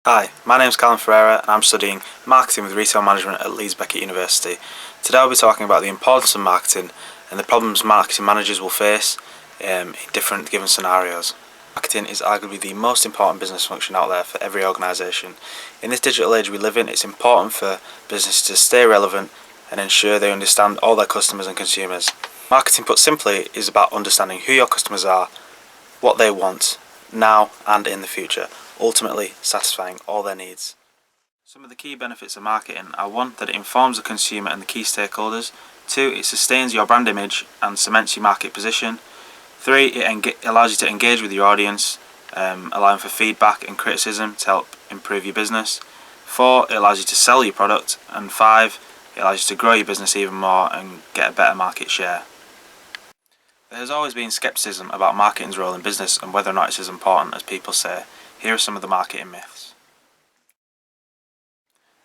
Hi, my name is Kelley and I'm studying marketing with retail management at Leeds Beckett University. Today I'll be talking about the importance of marketing and the problems marketing managers will face in different given scenarios. Marketing is arguably the most important business function out there for every organisation. In this digital age we live in, it's important for businesses to stay relevant and ensure they understand all their customers and consumers. Marketing, put simply, is about understanding who your customers are, what they want, now and in the future, ultimately satisfying all their needs. Some of the key benefits of marketing are: 1. That it informs the consumer and the key stakeholders. 2. It sustains your brand image and cements your market position. 3. It allows you to engage with your audience, allowing for feedback and criticism to help improve your business. 4. It allows you to sell your product. And 5. It allows you to grow your business even more and get a better market share. There has always been scepticism about marketing's role in business and whether or not it's as important as people say. Here are some of the marketing myths.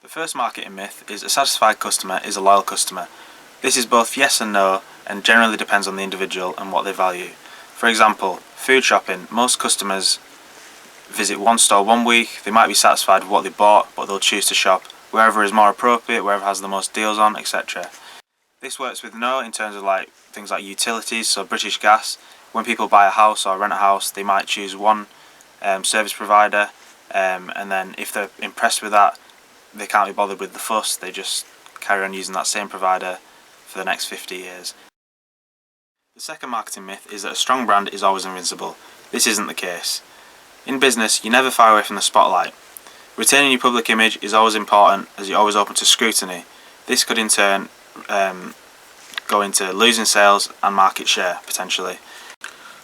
The first marketing myth is a satisfied customer is a loyal customer. This is both yes and no, and generally depends on the individual and what they value. For example, food shopping. Most customers visit one store one week, they might be satisfied with what they bought, but they'll choose to shop wherever is more appropriate, wherever has the most deals on, etc. This works with no in terms of things like utilities, so British Gas. When people buy a house or rent a house, they might choose one service provider, and then if they're impressed with that, they can't be bothered with the fuss, they just carry on using that same provider for the next 50 years. The second marketing myth is that a strong brand is always invincible. This isn't the case. In business, you never fire away from the spotlight. Retaining your public image is always important, as you're always open to scrutiny. This could in turn go into losing sales and market share, potentially.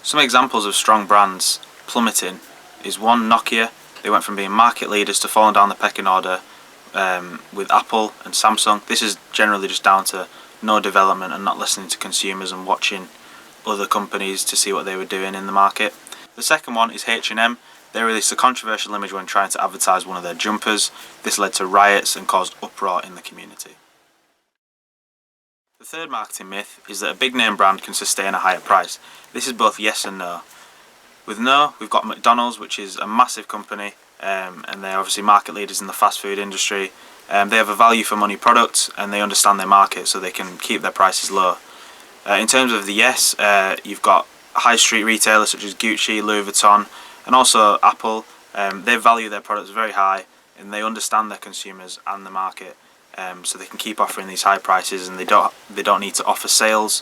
Some examples of strong brands plummeting is 1. Nokia. They went from being market leaders to falling down the pecking order with Apple and Samsung. This is generally just down to no development and not listening to consumers and watching other companies to see what they were doing in the market. The second one is H&M. They released a controversial image when trying to advertise one of their jumpers. This led to riots and caused uproar in the community. The third marketing myth is that a big name brand can sustain a higher price. This is both yes and no. With no, we've got McDonald's, which is a massive company, and they're obviously market leaders in the fast food industry. They have a value for money product and they understand their market, so they can keep their prices low. In terms of the yes, you've got high street retailers such as Gucci, Louis Vuitton, and also Apple. They value their products very high and they understand their consumers and the market. So they can keep offering these high prices, and they don't need to offer sales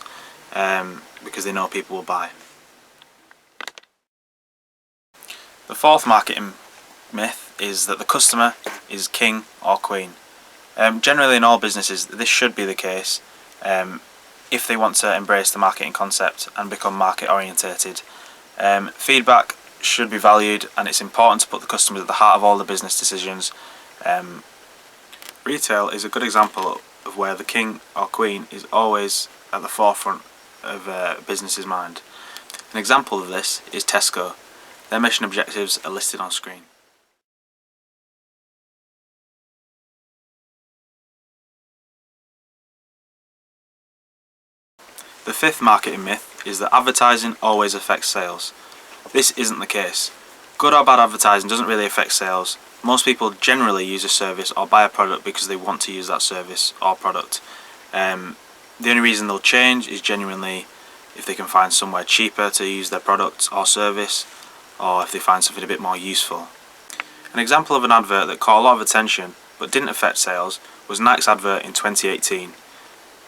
because they know people will buy. The fourth marketing myth is that the customer is king or queen. Generally in all businesses this should be the case if they want to embrace the marketing concept and become market orientated. Feedback should be valued, and it's important to put the customers at the heart of all the business decisions. Retail is a good example of where the king or queen is always at the forefront of a business's mind. An example of this is Tesco. Their mission objectives are listed on screen. The fifth marketing myth is that advertising always affects sales. This isn't the case. Good or bad advertising doesn't really affect sales. Most people generally use a service or buy a product because they want to use that service or product. The only reason they'll change is genuinely if they can find somewhere cheaper to use their product or service, or if they find something a bit more useful. An example of an advert that caught a lot of attention but didn't affect sales was Nike's advert in 2018,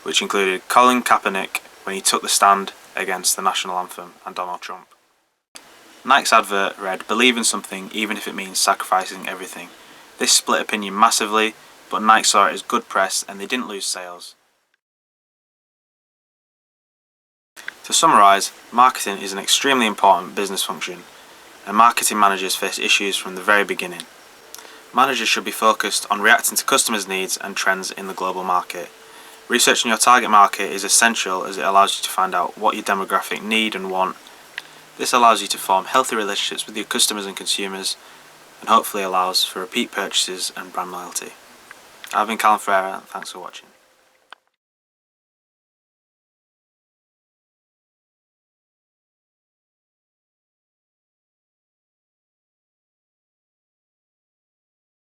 which included Colin Kaepernick when he took the stand against the national anthem and Donald Trump. Nike's advert read, "Believe in something even if it means sacrificing everything." This split opinion massively, but Nike saw it as good press and they didn't lose sales. To summarise, marketing is an extremely important business function, and marketing managers face issues from the very beginning. Managers should be focused on reacting to customers' needs and trends in the global market. Researching your target market is essential, as it allows you to find out what your demographic need and want. This allows you to form healthy relationships with your customers and consumers, and hopefully allows for repeat purchases and brand loyalty. I've been Kelley, thanks for watching.